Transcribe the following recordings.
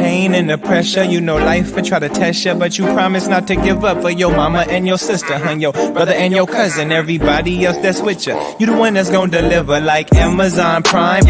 pain and the pressure. You know life will try to test you, but you promise not to give up for your mama and your sister, and your brother and your cousin, everybody else that's with you. You the one that's gonna deliver like Amazon Prime.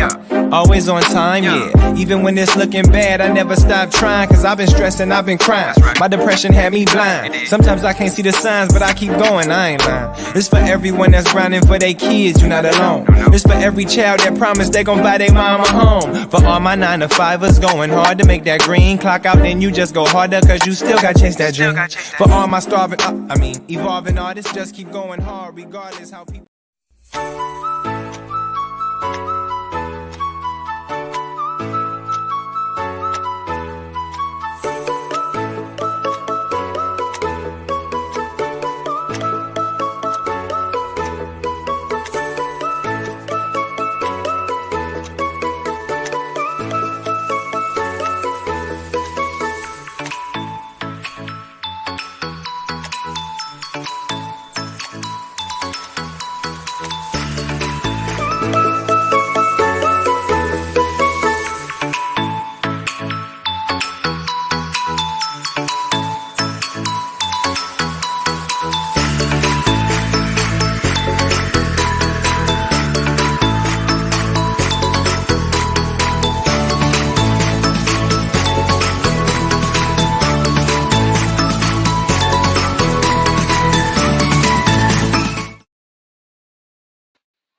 Always on time, yeah. Even when it's looking bad, I never stop trying, cause I've been stressing, I've been crying. My depression had me blind. Sometimes I can't see the signs, but I keep going, I ain't lying. This for everyone that's grinding for their kids, you're not alone. This for every child that promised they gon' buy their mama home. For all my 9-to-5ers going hard to make that green clock out, then you just go harder, cause you still got chase that dream. For all my evolving artists, just keep going hard regardless how people.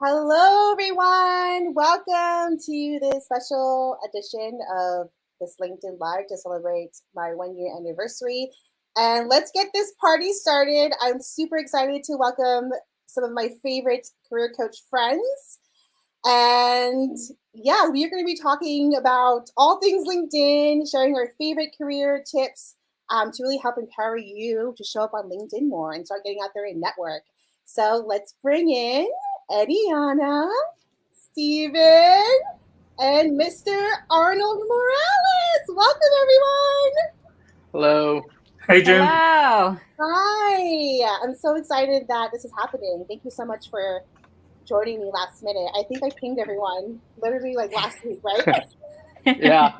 Hello, everyone. Welcome to this special edition of this LinkedIn Live to celebrate my 1-year anniversary. And let's get this party started. I'm super excited to welcome some of my favorite career coach friends. And yeah, we are going to be talking about all things LinkedIn, sharing our favorite career tips to really help empower you to show up on LinkedIn more and start getting out there and network. So let's bring in Eddiana, Steven, and Mr. Arnold Morales. Welcome, everyone. Hello. Hey, Jim. Hello. Hi. I'm so excited that this is happening. Thank you so much for joining me last minute. I think I pinged everyone literally like last week, right? Yeah,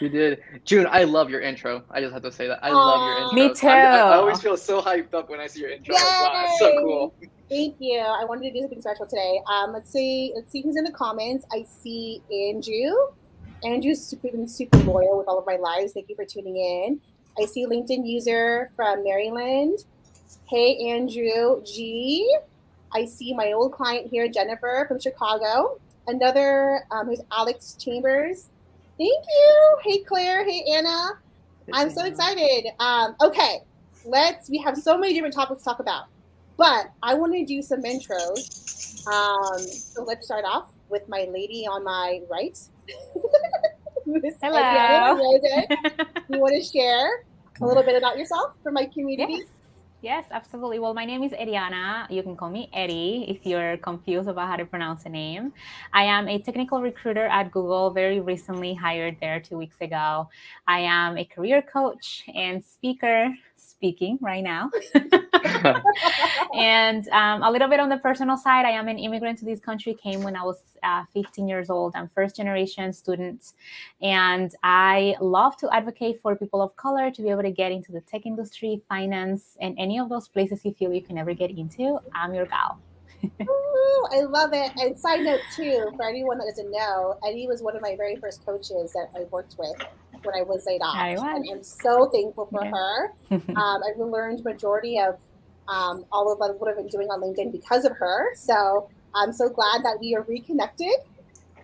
you did. June, I love your intro. I just have to say that. I love your intro. Me too. I always feel so hyped up when I see your intro. Like, wow, it's so cool. Thank you. I wanted to do something special today. Let's see who's in the comments. I see Andrew. Andrew's been super loyal with all of my lives. Thank you for tuning in. I see LinkedIn user from Maryland. Hey, Andrew G. I see my old client here, Jennifer from Chicago. Another who's Alex Chambers. Thank you. Hey, Claire. Hey, Anna. I'm so excited. Okay, we have so many different topics to talk about, but I want to do some intros. So let's start off with my lady on my right. Hello. Rosen. You want to share a little bit about yourself for my community? Yes, absolutely. Well, my name is Eddiana. You can call me Eddie if you're confused about how to pronounce the name. I am a technical recruiter at Google, very recently hired there 2 weeks ago. I am a career coach and speaker, speaking right now. And a little bit on the personal side, I am an immigrant to this country, came when I was 15 years old. I'm first generation student, and I love to advocate for people of color to be able to get into the tech industry, finance, and any of those places you feel you can never get into. I'm your gal. Ooh, I love it. And side note too, for anyone that doesn't know, Eddie was one of my very first coaches that I worked with when I was laid off. And I'm so thankful for her. I've learned majority of all of what I've been doing on LinkedIn because of her. So I'm so glad that we are reconnected.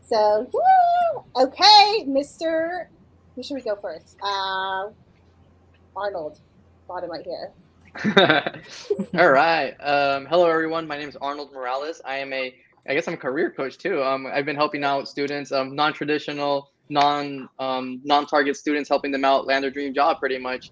So yeah. Okay, who should we go first? Arnold, bottom right here. All right. Hello, everyone. My name is Arnold Morales. I'm a career coach too. I've been helping out students, non-traditional, non-target students, helping them out land their dream job pretty much.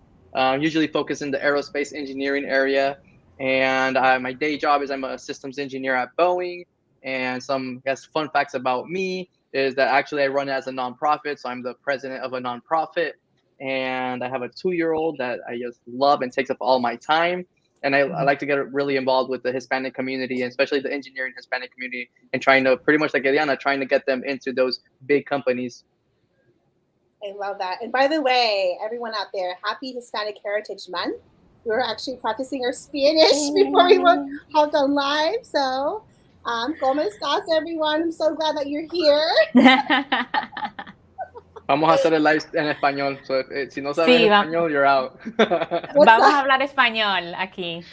Usually focus in the aerospace engineering area. And my day job is I'm a systems engineer at Boeing. And some fun facts about me is that actually I run it as a nonprofit. So I'm the president of a nonprofit. And I have a 2-year-old that I just love and takes up all my time. And I like to get really involved with the Hispanic community, and especially the engineering Hispanic community, and trying to, pretty much like Eddiana, trying to get them into those big companies. I love that. And by the way, everyone out there, happy Hispanic Heritage Month. We were actually practicing our Spanish before we hopped on live. So, ¿cómo estás, everyone? I'm so glad that you're here. Vamos a hacer el live en español. So, si no sabes Sí, español, you're out. vamos a hablar español aquí.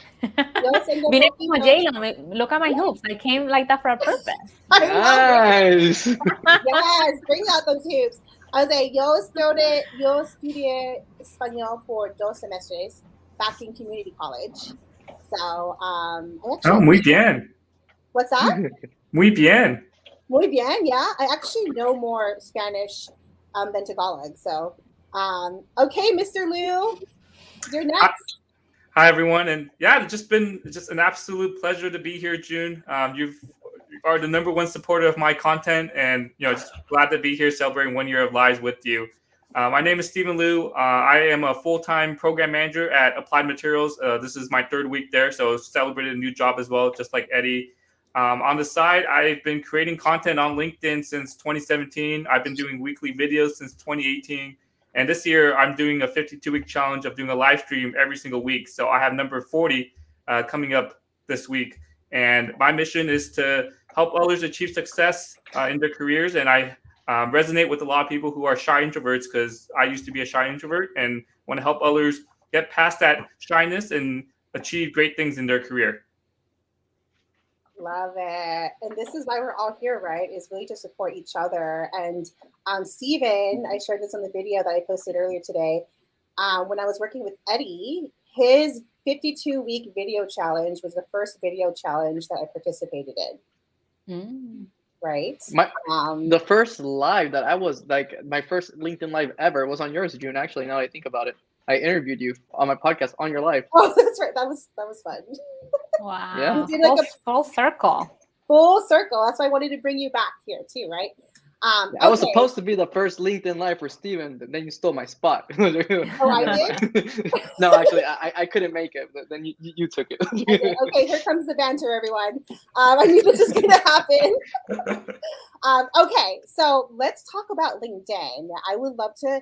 Vine como J-Lo. Look at my hoops. I came like that for a purpose. Nice. Yes, bring out those hoops. I was like, yo estudié español for 2 semestres back in community college. So, muy bien. What's that? Muy bien. Muy bien, yeah. I actually know more Spanish than Tagalog. So, okay, Mr. Liu, you're next. Hi, everyone. And yeah, it's been an absolute pleasure to be here, June. You are the #1 supporter of my content, and just glad to be here celebrating 1 year of lives with you. My name is Stephen Liu. I am a full-time program manager at Applied Materials. This is my 3rd week there, so celebrated a new job as well, just like Eddie. On the side, I've been creating content on LinkedIn since 2017. I've been doing weekly videos since 2018. And this year, I'm doing a 52-week challenge of doing a live stream every single week. So I have number 40 coming up this week. And my mission is to help others achieve success in their careers. And I resonate with a lot of people who are shy introverts, because I used to be a shy introvert and want to help others get past that shyness and achieve great things in their career. Love it. And this is why we're all here, right? Is really to support each other. And Steven, I shared this on the video that I posted earlier today. When I was working with Eddie, his 52-week video challenge was the first video challenge that I participated in. Right? The first live that I was my first LinkedIn live ever was on yours, June. Actually, now that I think about it, I interviewed you on my podcast on your live. Oh, that's right. That was fun. Wow. Yeah. We did full circle. Full circle. That's why I wanted to bring you back here too, right? I was supposed to be the first LinkedIn live for Steven, but then you stole my spot. Oh, I did? No, actually, I couldn't make it, but then you took it. Okay, here comes the banter, everyone. I knew this was going to happen. Okay, so let's talk about LinkedIn. I would love to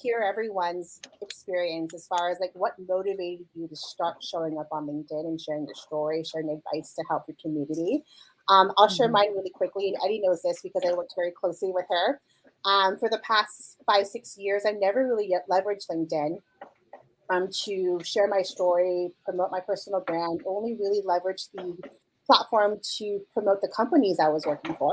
hear everyone's experience as far as what motivated you to start showing up on LinkedIn and sharing your story, sharing advice to help your community. I'll share mine really quickly, and Eddie knows this because I worked very closely with her. For the past 5-6 years, I've never really yet leveraged LinkedIn to share my story, promote my personal brand, only really leveraged the platform to promote the companies I was working for,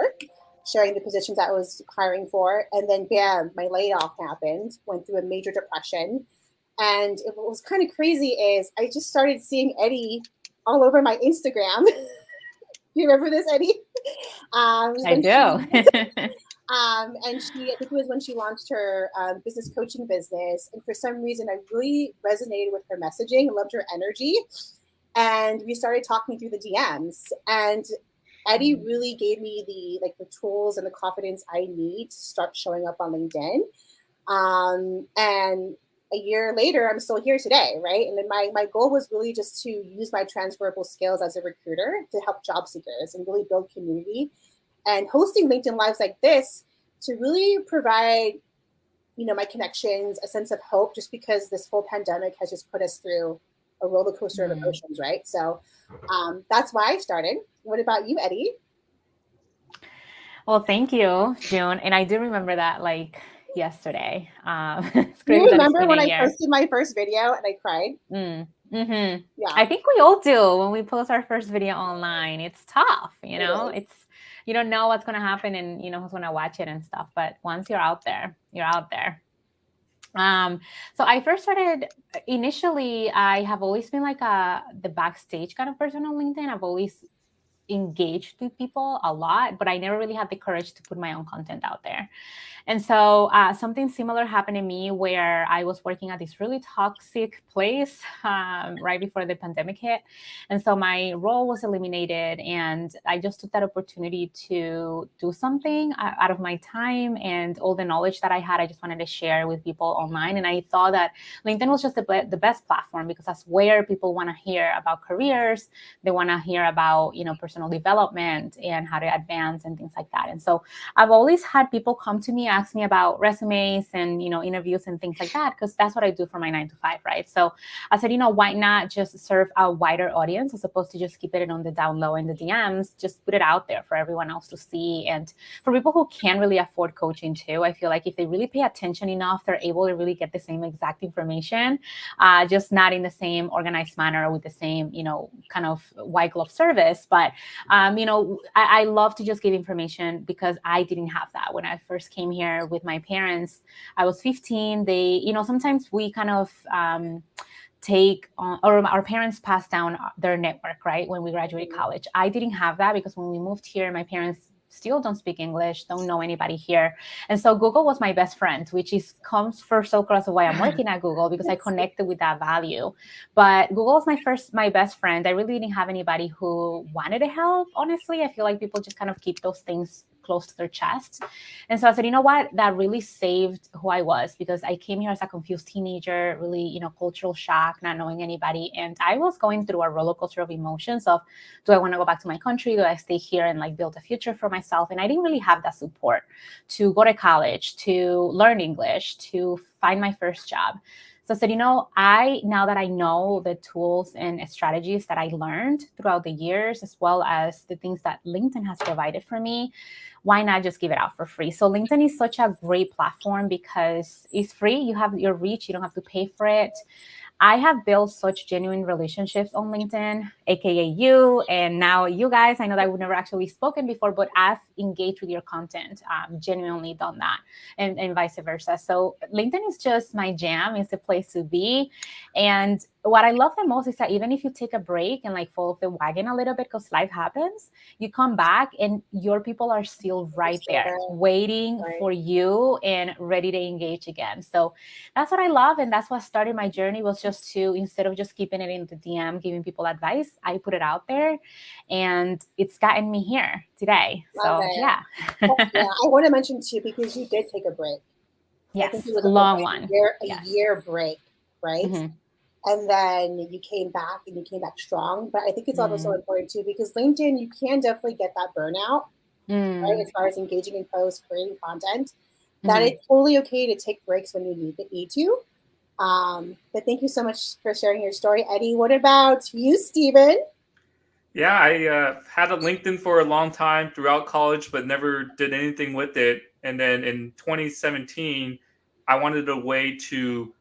sharing the positions I was hiring for, and then bam, my layoff happened, went through a major depression. And what was kind of crazy is I just started seeing Eddie all over my Instagram. Do you remember this, Eddie? I do. And I think it was when she launched her business coaching business. And for some reason, I really resonated with her messaging. I loved her energy. And we started talking through the DMs. And Eddie really gave me the tools and the confidence I need to start showing up on LinkedIn. And a year later, I'm still here today, right? And then my goal was really just to use my transferable skills as a recruiter to help job seekers and really build community. And hosting LinkedIn Lives like this to really provide, my connections, a sense of hope, just because this whole pandemic has just put us through a roller coaster of emotions, right? So that's why I started. What about you, Eddie? Well, thank you, June. And I do remember that yesterday. You remember when I posted my first video and I cried? Mm-hmm. Yeah. I think we all do when we post our first video online. It's tough, it's you don't know what's going to happen and who's going to watch it and stuff. But once you're out there, you're out there. So I first started initially. I have always been the backstage kind of person on LinkedIn. I've always engaged with people a lot, but I never really had the courage to put my own content out there. And so something similar happened to me where I was working at this really toxic place right before the pandemic hit. And so my role was eliminated, and I just took that opportunity to do something out of my time and all the knowledge that I had. I just wanted to share with people online. And I thought that LinkedIn was just the best platform, because that's where people want to hear about careers. They want to hear about, personal development and how to advance and things like that. And so I've always had people come to me asked me about resumes and, interviews and things like that, because that's what I do for my 9 to 5, right? So I said, why not just serve a wider audience as opposed to just keep it on the down low in the DMs, just put it out there for everyone else to see. And for people who can't really afford coaching too, I feel like if they really pay attention enough, they're able to really get the same exact information, just not in the same organized manner with the same, kind of white glove service. But, I love to just give information because I didn't have that when I first came here with my parents. I was 15. They, sometimes we kind of take on, or our parents pass down their network, right? When we graduated college. I didn't have that because when we moved here, my parents still don't speak English, don't know anybody here. And so Google was my best friend, which comes first so close to why I'm working at Google, because I connected with that value. But Google was my best friend. I really didn't have anybody who wanted to help. Honestly, I feel like people just kind of keep those things close to their chest. And so I said, you know what, that really saved who I was, because I came here as a confused teenager, really, cultural shock, not knowing anybody. And I was going through a roller coaster of emotions of, do I want to go back to my country? Do I stay here and build a future for myself? And I didn't really have that support to go to college, to learn English, to find my first job. So I said, now that I know the tools and strategies that I learned throughout the years, as well as the things that LinkedIn has provided for me, why not just give it out for free? So LinkedIn is such a great platform because it's free. You have your reach. You don't have to pay for it. I have built such genuine relationships on LinkedIn, aka you, and now you guys. I know that we've never actually spoken before, but I've engaged with your content, genuinely done that, and vice versa. So LinkedIn is just my jam. It's the place to be. And what I love the most is that even if you take a break and fall off the wagon a little bit because life happens, you come back and your people are still right there waiting for you and ready to engage again. So that's what I love. And that's what started my journey, was just to, instead of just keeping it in the DM, giving people advice, I put it out there, and it's gotten me here today. So yeah. Yeah, I want to mention too, because you did take a break. Yes, a long one. A year break, right? Mm-hmm. And then you came back, and you came back strong. But I think it's also important too, because LinkedIn, you can definitely get that burnout, right? As far as engaging in posts, creating content, that it's totally okay to take breaks when you need to. But thank you so much for sharing your story, Eddie. What about you, Steven? Yeah, I had a LinkedIn for a long time throughout college, but never did anything with it. And then in 2017, I wanted a way to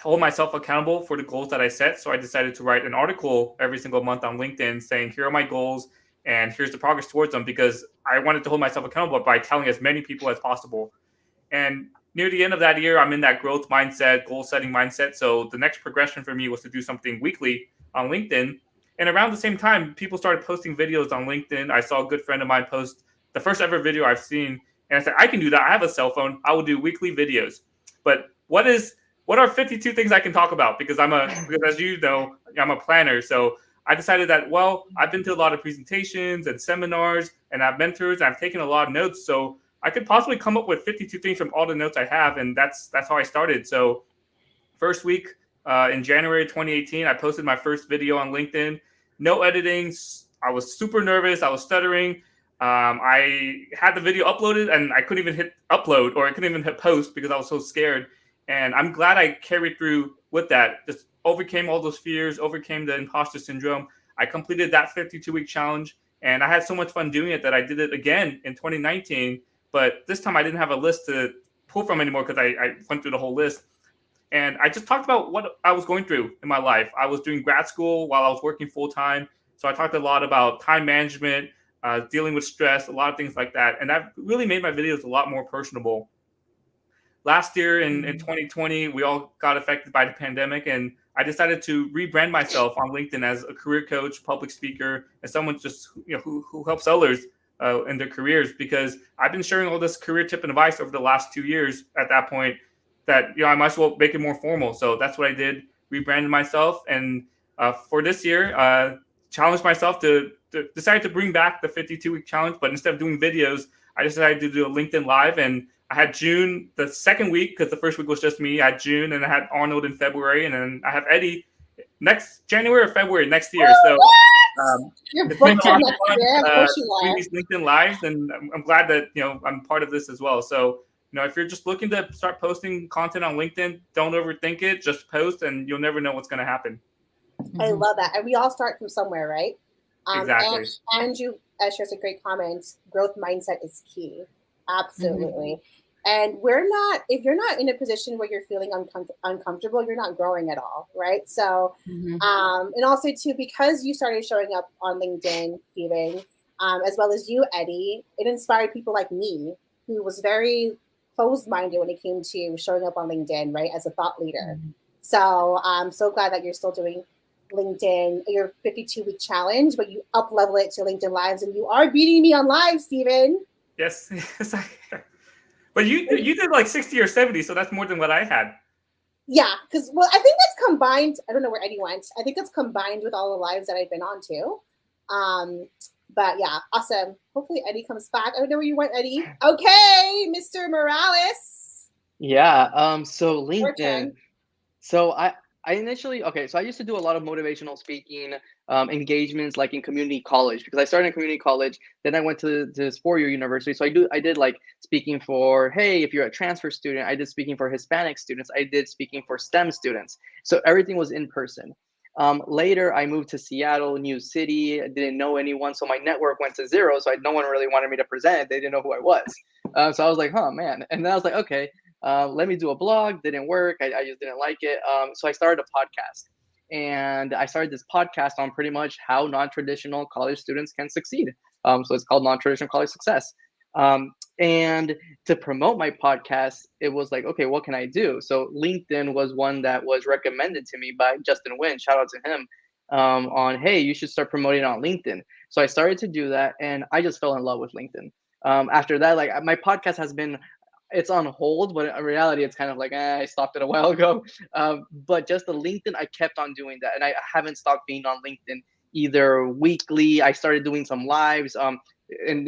hold myself accountable for the goals that I set. So I decided to write an article every single month on LinkedIn saying, here are my goals and here's the progress towards them, because I wanted to hold myself accountable by telling as many people as possible. And near the end of that year, I'm in that growth mindset, goal setting mindset. So the next progression for me was to do something weekly on LinkedIn. And around the same time, people started posting videos on LinkedIn. I saw a good friend of mine post the first ever video I've seen. And I said, I can do that. I have a cell phone. I will do weekly videos. But what are 52 things I can talk about? Because as you know, I'm a planner. So I decided that, I've been to a lot of presentations and seminars, and I've mentors, and I've taken a lot of notes. So I could possibly come up with 52 things from all the notes I have. And that's how I started. So first week in January 2018, I posted my first video on LinkedIn. No editing. I was super nervous. I was stuttering. I had the video uploaded and I couldn't even hit upload, or I couldn't even hit post because I was so scared. And I'm glad I carried through with that. Just overcame all those fears, overcame the imposter syndrome. I completed that 52-week challenge, and I had so much fun doing it that I did it again in 2019. But this time I didn't have a list to pull from anymore because I went through the whole list. And I just talked about what I was going through in my life. I was doing grad school while I was working full-time. So I talked a lot about time management, dealing with stress, a lot of things like that. And that really made my videos a lot more personable. Last year in 2020, we all got affected by the pandemic, and I decided to rebrand myself on LinkedIn as a career coach, public speaker, and someone just who helps others in their careers, because I've been sharing all this career tip and advice over the last 2 years at that point that I might as well make it more formal. So that's what I did, rebranded myself, and for this year, challenged myself to decide to bring back the 52-week challenge, but instead of doing videos, I decided to do a LinkedIn Live. And I had June the second week, because the first week was just me. I had June, and I had Arnold in February, and then I have Eddie next January or February next year. So you're booked in next year. Of course you are. Doing these LinkedIn Lives, and I'm glad that I'm part of this as well. So If you're just looking to start posting content on LinkedIn, don't overthink it. Just post, and you'll never know what's going to happen. I love that. And we all start from somewhere, right? Exactly. And you shares a great comment. Growth mindset is key. Absolutely. And if you're not in a position where you're feeling uncomfortable, you're not growing at all, right? So, and also too, because you started showing up on LinkedIn, Stephen, as well as you, Eddie, it inspired people like me, who was very closed-minded when it came to showing up on LinkedIn, right, as a thought leader. So I'm so glad that you're still doing LinkedIn, your 52-week challenge, but you up level it to LinkedIn Lives, and you are beating me on live, Stephen. Yes. But you did like 60 or 70, so that's more than what I had. Yeah, because I think that's combined. I don't know where Eddie went. I think that's combined with all the lives that I've been on too. But yeah, awesome. Hopefully Eddie comes back. I don't know where you went, Eddie. Okay, Mr. Morales. Yeah. So LinkedIn. So I initially, so I used to do a lot of motivational speaking engagements, like in community college, because I started in community college. Then I went to this 4-year university. So I did like speaking for, hey, if you're a transfer student. I did speaking for Hispanic students. I did speaking for STEM students. So everything was in person. Later, I moved to Seattle, new city. I didn't know anyone, so my network went to zero. So no one really wanted me to present. They didn't know who I was. So I was like, oh man. And then I was like, okay. Let me do a blog. Didn't work. I just didn't like it. So I started a podcast, and I started this podcast on pretty much how non-traditional college students can succeed. So it's called Non-Traditional College Success. And to promote my podcast, it was like, okay, what can I do? So LinkedIn was one that was recommended to me by Justin Wynn. Shout out to him. On, hey, you should start promoting on LinkedIn. So I started to do that, and I just fell in love with LinkedIn. After that, like my podcast has been, it's on hold, but in reality, it's kind of like, I stopped it a while ago. But just the LinkedIn, I kept on doing that. And I haven't stopped being on LinkedIn either weekly. I started doing some lives. And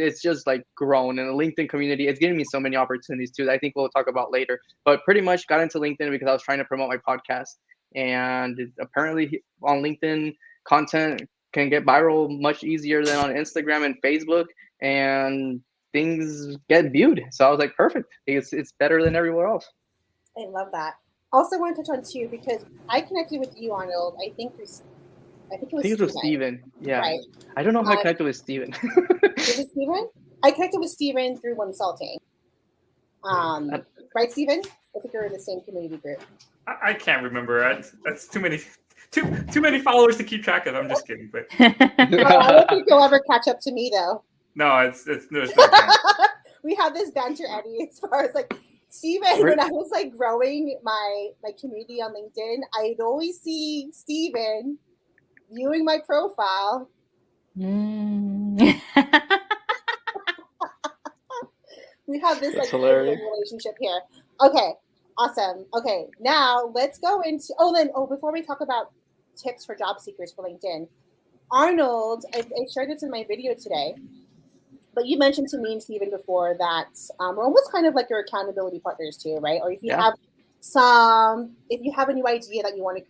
it's just like grown in the LinkedIn community. It's giving me so many opportunities too, that I think we'll talk about later. But pretty much got into LinkedIn because I was trying to promote my podcast. And apparently on LinkedIn, content can get viral much easier than on Instagram and Facebook. And things get viewed. So I was like, perfect. It's better than everywhere else. I love that. Also want to touch on too, because I connected with you, Arnold. I think it was Steven. Yeah. Right. I don't know how I connected with Steven. Was it Steven? I connected with Steven through Consulting. Right, Steven? I think you're in the same community group. I can't remember. That's too many followers to keep track of. I'm just kidding, but I don't think you'll ever catch up to me though. No, there's no chance. We have this banter, Eddie, as far as like Steven, when I was like growing my community on LinkedIn, I'd always see Steven viewing my profile. We have this like relationship here. Okay, awesome. Okay, now let's go into before we talk about tips for job seekers for LinkedIn. Arnold, I shared this in my video today, but you mentioned to me and Stephen before that we're almost kind of like your accountability partners too, right? Or if you have a new idea that you want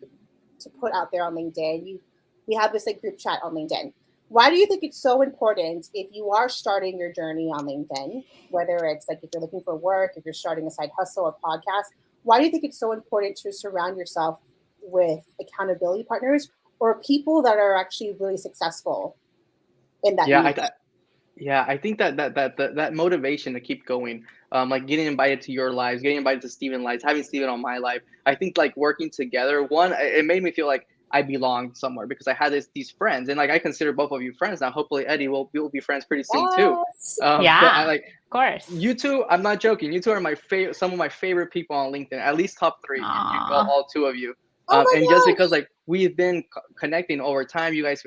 to put out there on LinkedIn, we have this like group chat on LinkedIn. Why do you think it's so important if you are starting your journey on LinkedIn, whether it's like if you're looking for work, if you're starting a side hustle or podcast, why do you think it's so important to surround yourself with accountability partners or people that are actually really successful in that niche? I think that motivation to keep going, like getting invited to your lives, getting invited to Steven's lives, having Steven on my life, I think like working together, it made me feel like I belonged somewhere because I had these friends, and like I consider both of you friends now. Hopefully, Eddie, we'll be friends pretty soon too. Of course. You two. I'm not joking. You two are some of my favorite people on LinkedIn. At least top 3. All 2 of you. And just because like we've been connecting over time, you guys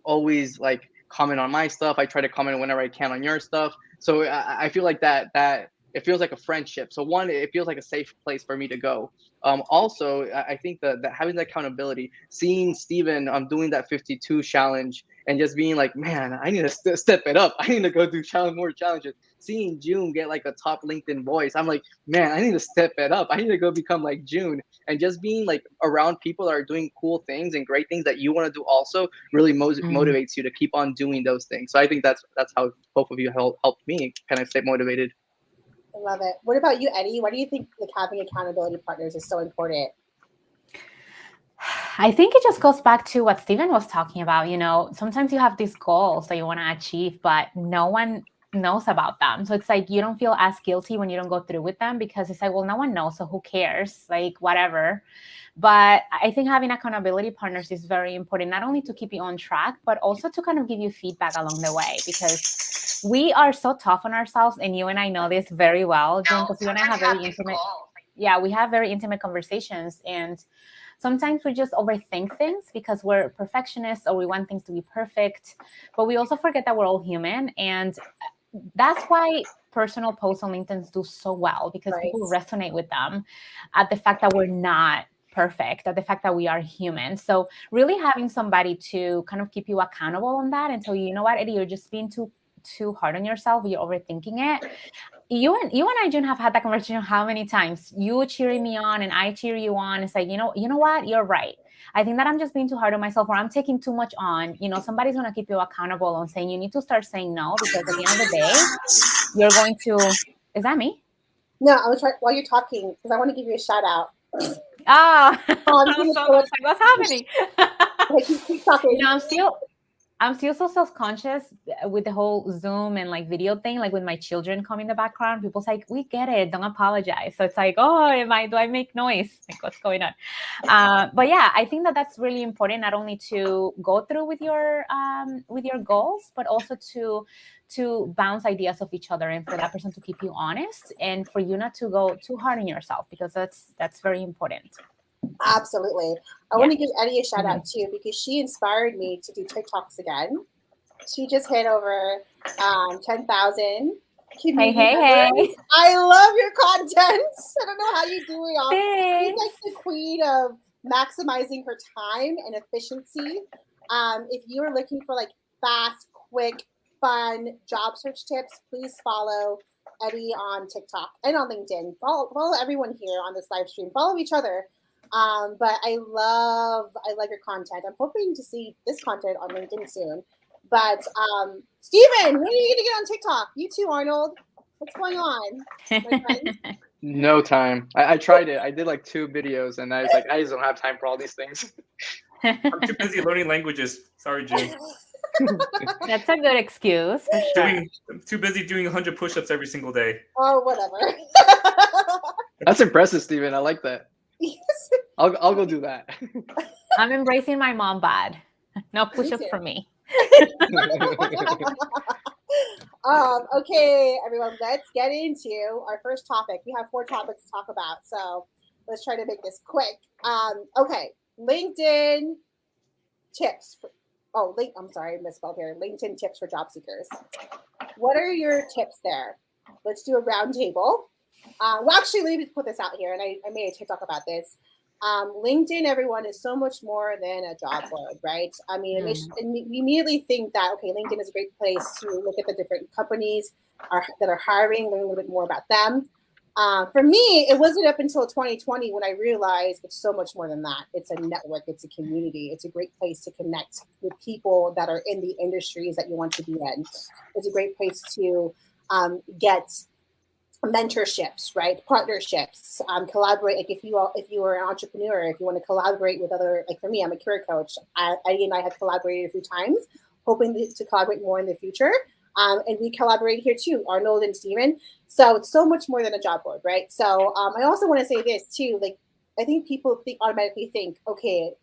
always like comment on my stuff. I try to comment whenever I can on your stuff. So I feel like that it feels like a friendship. So one, it feels like a safe place for me to go. Also, I think that having that accountability, seeing Steven doing that 52 challenge and just being like, man, I need to step it up. I need to go do more challenges. Seeing June get like a top LinkedIn voice, I'm like, man, I need to step it up. I need to go become like June. And just being like around people that are doing cool things and great things that you want to do also really motivates you to keep on doing those things. So I think that's how both of you helped me kind of stay motivated. I love it. What about you, Eddie? Why do you think like having accountability partners is so important? I think it just goes back to what Steven was talking about. Sometimes you have these goals that you want to achieve, but no one knows about them. So it's like you don't feel as guilty when you don't go through with them because it's like, well, no one knows, so who cares? Like, whatever. But I think having accountability partners is very important, not only to keep you on track, but also to kind of give you feedback along the way, because we are so tough on ourselves. And you and I know this very well, June, because you and I have very intimate, we have very intimate conversations. And sometimes we just overthink things because we're perfectionists or we want things to be perfect, but we also forget that we're all human. And that's why personal posts on LinkedIn do so well, because people resonate with them at the fact that we're not perfect, at the fact that we are human. So really having somebody to kind of keep you accountable on that and tell you know what, Eddie, you're just being too hard on yourself, you're overthinking it. You and I, June, have had that conversation how many times? You cheering me on and I cheer you on. It's like, you know what? You're right. I think that I'm just being too hard on myself, or I'm taking too much on. Somebody's going to keep you accountable on saying you need to start saying no, because at the end of the day, you're going to... Is that me? No, I was trying while you're talking because I want to give you a shout out. Oh, what's happening? Keep talking. I'm still so self-conscious with the whole Zoom and like video thing, like with my children coming in the background. People's like, we get it, don't apologize. So it's like, oh, do I make noise? Like, what's going on? But yeah, I think that that's really important, not only to go through with your goals, but also to bounce ideas off each other, and for that person to keep you honest, and for you not to go too hard on yourself, because that's very important. Absolutely. I want to give Eddie a shout out too, because she inspired me to do TikToks again. She just hit over 10,000 community members. I love your content. I don't know how you do it all. She's like the queen of maximizing her time and efficiency. If you are looking for like fast, quick, fun job search tips, please follow Eddie on TikTok and on LinkedIn. Follow everyone here on this live stream. Follow each other. But I love your content. I'm hoping to see this content on LinkedIn soon. But Steven, when are you gonna get on TikTok? You too, Arnold. What's going on, my friend? No time. I tried it. I did like 2 videos and I was like, I just don't have time for all these things. I'm too busy learning languages. Sorry, June. That's a good excuse. For sure. I'm too busy doing 100 push-ups every single day. Oh, whatever. That's impressive, Steven. I like that. I'll go do that. I'm embracing my mom bod. No push-ups for me. Okay, everyone, let's get into our first topic. We have 4 topics to talk about, so let's try to make this quick. Okay, LinkedIn tips. I'm sorry, I misspelled here. LinkedIn tips for job seekers. What are your tips there? Let's do a round table. Well, actually, let me put this out here, and I made a TikTok about this. LinkedIn, everyone, is so much more than a job board, right? I mean, we immediately think that, okay, LinkedIn is a great place to look at the different companies that are hiring, learn a little bit more about them. For me, it wasn't up until 2020 when I realized it's so much more than that. It's a network, it's a community, it's a great place to connect with people that are in the industries that you want to be in. It's a great place to get mentorships, right? Partnerships, collaborate. Like if you are an entrepreneur, if you want to collaborate with other, like for me, I'm a career coach. Eddie and I have collaborated a few times, hoping to collaborate more in the future. And we collaborate here too, Arnold and Steven. So it's so much more than a job board, right? So I also want to say this too, like I think people automatically think, okay,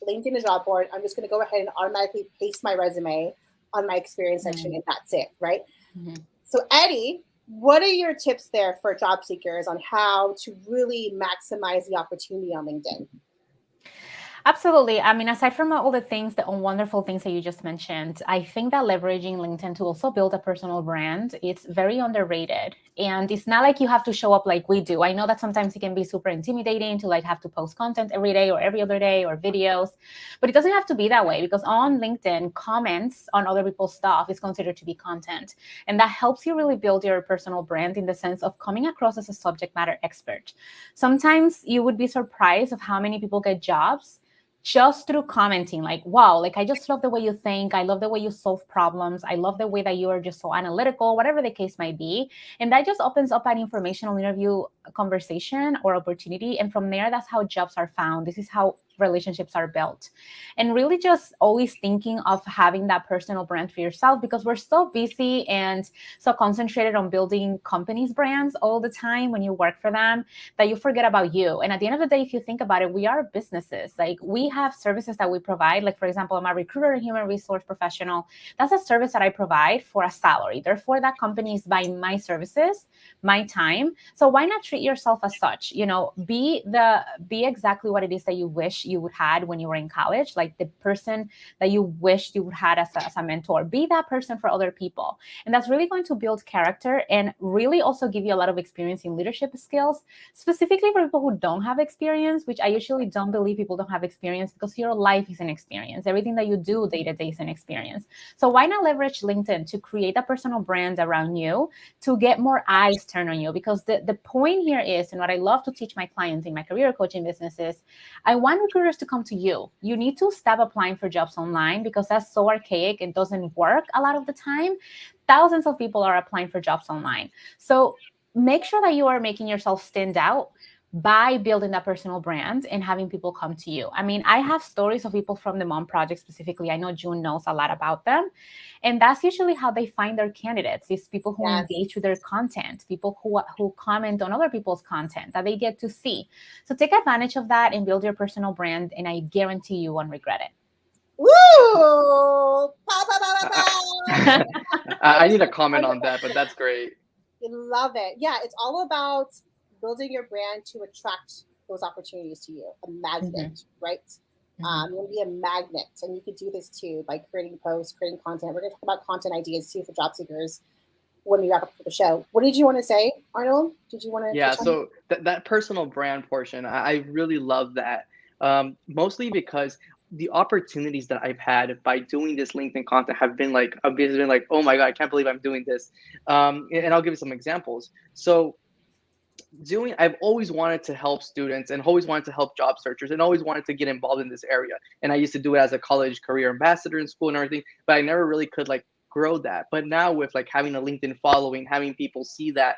LinkedIn is a job board. I'm just going to go ahead and automatically paste my resume on my experience section, and that's it, right? So Eddie, what are your tips there for job seekers on how to really maximize the opportunity on LinkedIn? Absolutely. I mean, aside from all the things, the wonderful things that you just mentioned, I think that leveraging LinkedIn to also build a personal brand, it's very underrated. And it's not like you have to show up like we do. I know that sometimes it can be super intimidating to like have to post content every day or every other day or videos, but it doesn't have to be that way, because on LinkedIn, comments on other people's stuff is considered to be content. And that helps you really build your personal brand in the sense of coming across as a subject matter expert. Sometimes you would be surprised of how many people get jobs just through commenting, like, wow, like I just love the way you think. I love the way you solve problems. I love the way that you are just so analytical, whatever the case might be. And that just opens up an informational interview conversation or opportunity. And from there, that's how jobs are found. This is how relationships are built. And really just always thinking of having that personal brand for yourself, because we're so busy and so concentrated on building companies' brands all the time when you work for them that you forget about you. And at the end of the day, if you think about it, we are businesses. Like, we have services that we provide. Like, for example, I'm a recruiter and human resource professional. That's a service that I provide for a salary. Therefore, that company is buying my services, my time. So why not treat yourself as such? You know, be exactly what it is that you wish you would had when you were in college, like the person that you wished you would had as a mentor. Be that person for other people. And that's really going to build character and really also give you a lot of experience in leadership skills, specifically for people who don't have experience, which I usually don't believe people don't have experience, because your life is an experience. Everything that you do day to day is an experience. So why not leverage LinkedIn to create a personal brand around you, to get more eyes turned on you? Because the point here is, and what I love to teach my clients in my career coaching business is, I want recruiters to come to you. You need to stop applying for jobs online, because that's so archaic and doesn't work a lot of the time. Thousands of people are applying for jobs online. So make sure that you are making yourself stand out by building that personal brand and having people come to you. I mean, I have stories of people from the Mom Project specifically. I know June knows a lot about them. And that's usually how they find their candidates, is people who engage with their content, people who comment on other people's content that they get to see. So take advantage of that and build your personal brand, and I guarantee you won't regret it. Woo! Pow, pow, pow, pow, pow. I need a comment on that, but that's great. I love it. Yeah, it's all about building your brand to attract those opportunities to you. A magnet, right? You want to be a magnet, and you could do this too by creating posts, creating content. We're going to talk about content ideas too for job seekers when we wrap up the show. What did you want to say, Arnold? Did you want to? Yeah, so that personal brand portion, I really love that. Mostly because the opportunities that I've had by doing this LinkedIn content have been like, I've been like, oh my God, I can't believe I'm doing this. And I'll give you some examples. So I've always wanted to help students and always wanted to help job searchers and always wanted to get involved in this area. And I used to do it as a college career ambassador in school and everything, but I never really could like grow that. But now with like having a LinkedIn following, having people see that,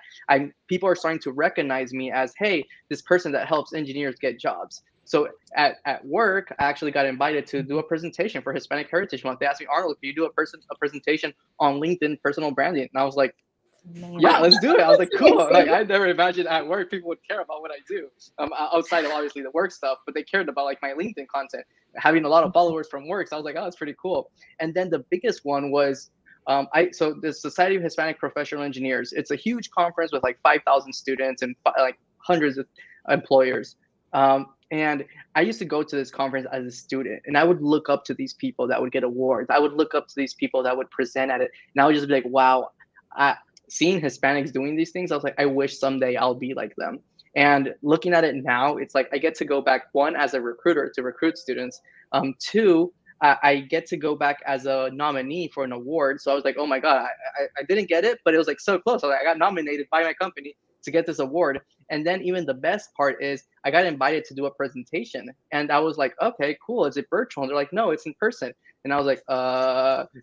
people are starting to recognize me as, hey, this person that helps engineers get jobs. So at work, I actually got invited to do a presentation for Hispanic Heritage Month. They asked me, Arnold, can you do a presentation on LinkedIn personal branding? And I was like, yeah, let's do it. I was like, cool. Like, I never imagined at work people would care about what I do, outside of obviously the work stuff, but they cared about like my LinkedIn content, having a lot of followers from work. So I was like, oh, that's pretty cool. And then the biggest one was, so the Society of Hispanic Professional Engineers. It's a huge conference with like 5,000 students and like hundreds of employers. And I used to go to this conference as a student, and I would look up to these people that would get awards. I would look up to these people that would present at it, and I would just be like, wow. Seeing Hispanics doing these things, I was like, I wish someday I'll be like them. And looking at it now, it's like I get to go back, one, as a recruiter to recruit students. Two, I get to go back as a nominee for an award. So I was like, oh my God, I didn't get it, but it was like so close. I got nominated by my company to get this award. And then even the best part is I got invited to do a presentation. And I was like, okay, cool. Is it virtual? And they're like, no, it's in person. And I was like,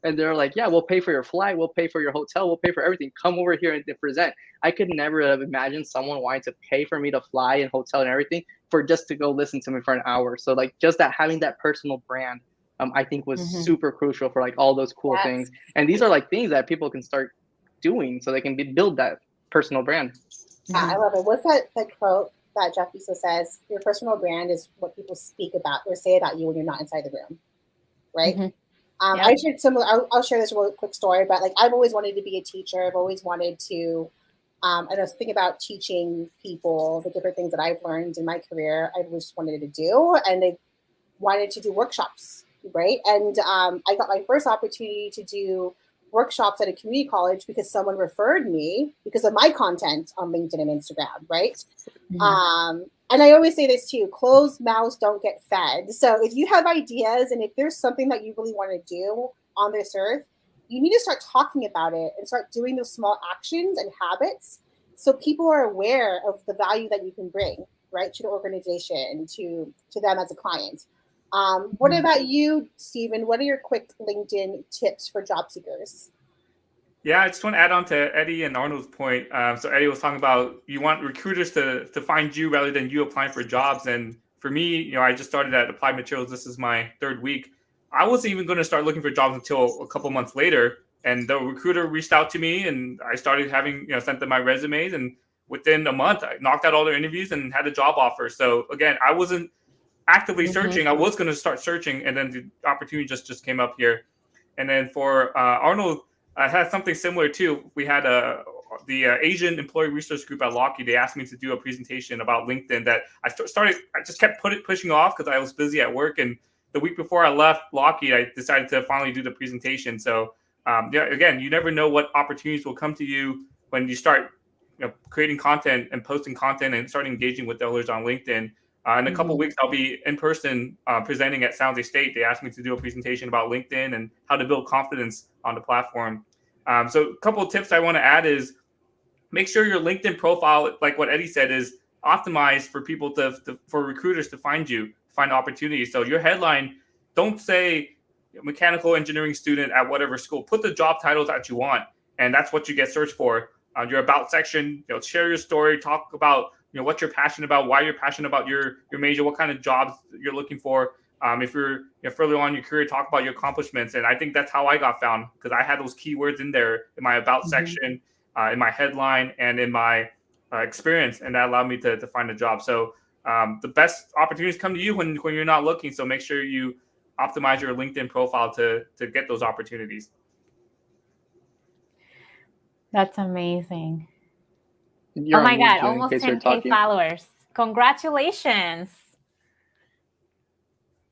and they're like, yeah, we'll pay for your flight. We'll pay for your hotel. We'll pay for everything. Come over here and present. I could never have imagined someone wanting to pay for me to fly and hotel and everything for just to go listen to me for an hour. So like just that, having that personal brand, I think was super crucial for like all those cool things. And these are like things that people can start doing so they can build that personal brand. Yeah, I love it. What's that quote that Jeff Bezos says? Your personal brand is what people speak about or say about you when you're not inside the room. Right. I shared similar. I'll share this real quick story, but like I've always wanted to be a teacher. I've always wanted to. I was thinking about teaching people the different things that I've learned in my career. I always wanted to do, and they wanted to do workshops, right? And I got my first opportunity to do workshops at a community college because someone referred me because of my content on LinkedIn and Instagram, right? And I always say this too, closed mouths don't get fed. So if you have ideas and if there's something that you really want to do on this earth, you need to start talking about it and start doing those small actions and habits so people are aware of the value that you can bring, right, to the organization, to them as a client. What about you, Stephen? What are your quick LinkedIn tips for job seekers? Yeah, I just want to add on to Eddie and Arnold's point. So Eddie was talking about you want recruiters to find you rather than you applying for jobs. And for me, I just started at Applied Materials. This is my 3rd week. I wasn't even going to start looking for jobs until a couple months later. And the recruiter reached out to me, and I started having sent them my resumes. And within a month, I knocked out all their interviews and had a job offer. So again, I wasn't actively searching. I was going to start searching, and then the opportunity just came up here. And then for Arnold, I had something similar too. We had the Asian Employee Resource Group at Lockheed. They asked me to do a presentation about LinkedIn that I just kept pushing off because I was busy at work. And the week before I left Lockheed, I decided to finally do the presentation. So again, you never know what opportunities will come to you when you start creating content and posting content and start engaging with others on LinkedIn. In a couple of weeks, I'll be in person presenting at San Jose State. They asked me to do a presentation about LinkedIn and how to build confidence on the platform. So a couple of tips I want to add is make sure your LinkedIn profile, like what Eddie said, is optimized for people for recruiters to find you, find opportunities. So your headline, don't say mechanical engineering student at whatever school. Put the job titles that you want, and that's what you get searched for. Your about section, share your story, talk about what you're passionate about, why you're passionate about your major, what kind of jobs you're looking for. If you're further on in your career, talk about your accomplishments. And I think that's how I got found, because I had those keywords in there in my about section, in my headline, and in my experience, and that allowed me to find a job. So the best opportunities come to you when you're not looking. So make sure you optimize your LinkedIn profile to get those opportunities. That's amazing. You're oh my on mute, God, June, almost in case you're 10K talking. followers. Congratulations.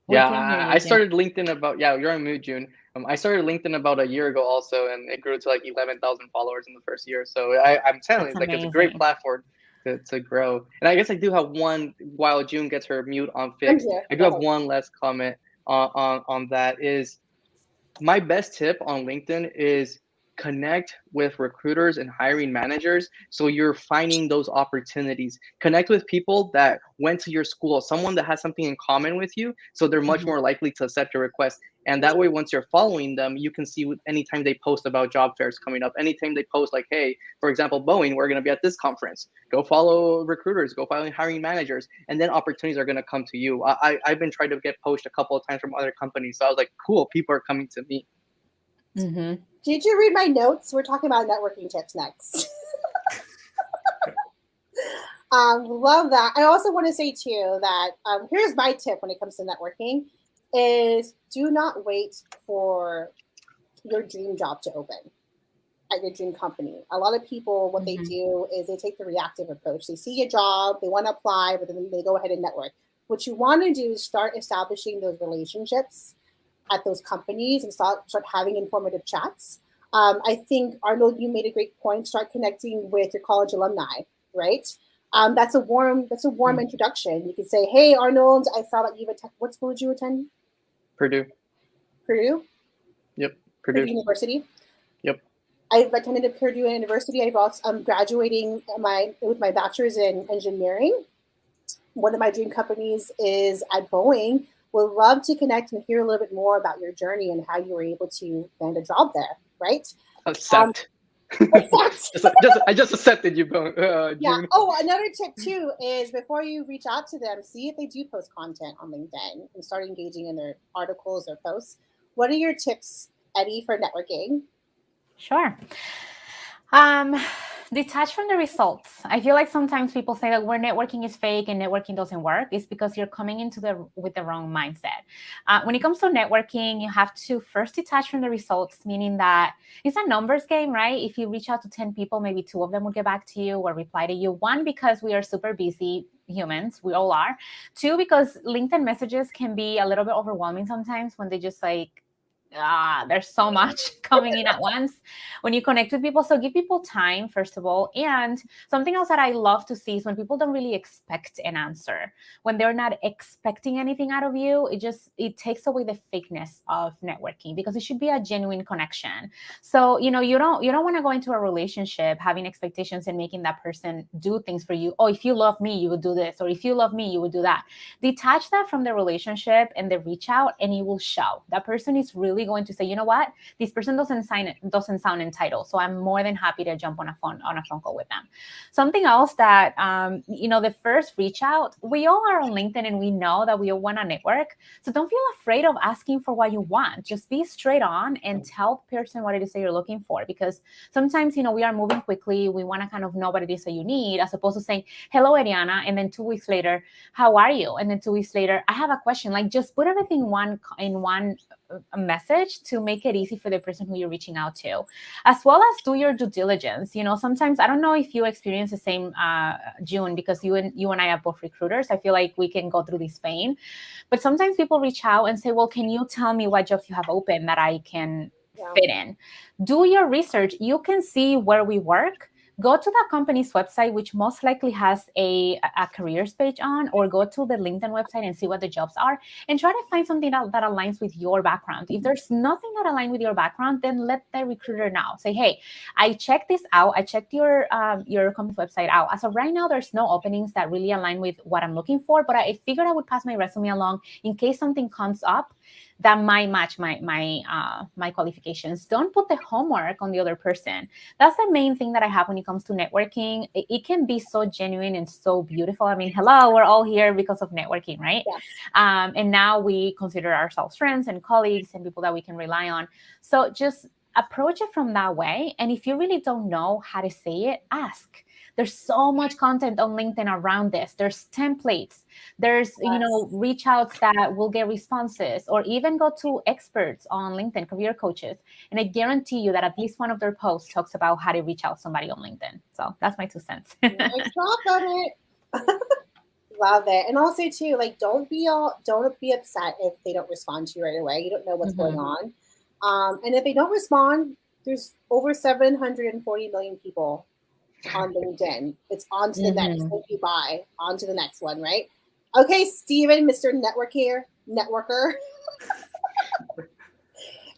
We Yeah, can hear you, I June. started LinkedIn you're on mute, June. I started LinkedIn about a year ago also, and it grew to like 11,000 followers in the first year. So I'm telling you, That's it's a great amazing. platform to grow. And I guess I do have one, while June gets her mute on fixed, I do have one last comment on that is my best tip on LinkedIn is connect with recruiters and hiring managers so you're finding those opportunities. Connect with people that went to your school, someone that has something in common with you, so they're much more likely to accept your request. And that way, once you're following them, you can see anytime they post about job fairs coming up, anytime they post like, hey, for example, Boeing, we're going to be at this conference. Go follow recruiters, go follow hiring managers, and then opportunities are going to come to you. I've been trying to get poached a couple of times from other companies. So I was like, cool, people are coming to me. Did you read my notes? We're talking about networking tips next. Love that. I also want to say too that here's my tip when it comes to networking is do not wait for your dream job to open at your dream company. A lot of people, what they do is they take the reactive approach. They see a job, they want to apply, but then they go ahead and network. What you want to do is start establishing those relationships at those companies and start having informative chats. I think, Arnold, you made a great point. Start connecting with your college alumni, right? That's a warm introduction. You can say, hey, Arnold, I saw that you've attended. What school did you attend? Purdue. Yep. Purdue University. Yep. I've attended Purdue University. I'm graduating with my bachelor's in engineering. One of my dream companies is at Boeing. Would love to connect and hear a little bit more about your journey and how you were able to land a job there, right? Accept. I just accepted you, yeah. June. Oh, another tip too is before you reach out to them, see if they do post content on LinkedIn and start engaging in their articles or posts. What are your tips, Eddie, for networking? Sure. Detach from the results. I feel like sometimes people say that where networking is fake and networking doesn't work is because you're coming into with the wrong mindset. When it comes to networking, you have to first detach from the results, meaning that it's a numbers game, right? If you reach out to 10 people, maybe 2 of them will get back to you or reply to you. 1, because we are super busy humans, we all are. 2, because LinkedIn messages can be a little bit overwhelming sometimes when they just like there's so much coming in at once when you connect with people. So give people time, first of all. And something else that I love to see is when people don't really expect an answer, when they're not expecting anything out of you, it takes away the fakeness of networking, because it should be a genuine connection. So, you don't want to go into a relationship having expectations and making that person do things for you. Oh, if you love me, you would do this. Or if you love me, you would do that. Detach that from the relationship and the reach out, and it will show. That person is really going to say, you know what, this person doesn't sound entitled, so I'm more than happy to jump on a phone call with them. Something else that the first reach out, we all are on LinkedIn and we know that we all want to network, so don't feel afraid of asking for what you want. Just be straight on and tell the person what it is that you're looking for, because sometimes we are moving quickly, we want to kind of know what it is that you need, as opposed to saying, hello Eddiana, and then 2 weeks later, how are you? And then 2 weeks later, I have a question. Like, just put everything in one message to make it easy for the person who you're reaching out to, as well as do your due diligence. Sometimes, I don't know if you experience the same, June, because you and I are both recruiters. I feel like we can go through this pain, but sometimes people reach out and say, well, can you tell me what jobs you have open that I can fit in? Do your research. You can see where we work. Go to that company's website, which most likely has a careers page on, or go to the LinkedIn website and see what the jobs are, and try to find something that aligns with your background. If there's nothing that aligns with your background, then let the recruiter know. Say, hey, I checked this out. I checked your company's website out. As of right now, there's no openings that really align with what I'm looking for, but I figured I would pass my resume along in case something comes up that might match my qualifications. Don't put the homework on the other person. That's the main thing that I have when it comes to networking. It can be so genuine and so beautiful. I mean, hello, we're all here because of networking, right? Yes. And now we consider ourselves friends and colleagues and people that we can rely on. So just approach it from that way. And if you really don't know how to say it, ask. There's so much content on LinkedIn around this. There's templates. There's, reach outs that will get responses, or even go to experts on LinkedIn, career coaches. And I guarantee you that at least one of their posts talks about how to reach out somebody on LinkedIn. So that's my 2 cents. Nice job on it. Love it. And also too, like, don't be upset if they don't respond to you right away. You don't know what's going on. And if they don't respond, there's over 740 million people on LinkedIn. It's on to the next. Thank you, bye. On to the next one, right? Okay, Steven, Mr. Networker.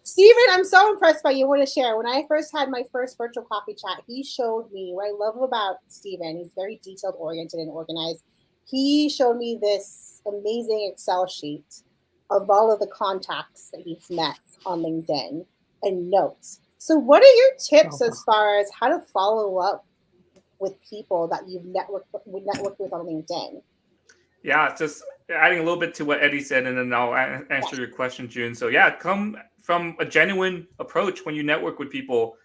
Steven, I'm so impressed by you. I want to share. When I first had my first virtual coffee chat, he showed me what I love about Steven. He's very detailed oriented and organized. He showed me this amazing Excel sheet of all of the contacts that he's met on LinkedIn and notes. So what are your tips as far as how to follow up with people that you've networked with on LinkedIn? Yeah, just adding a little bit to what Eddie said, and then I'll answer your question, June. So yeah, come from a genuine approach when you network with people.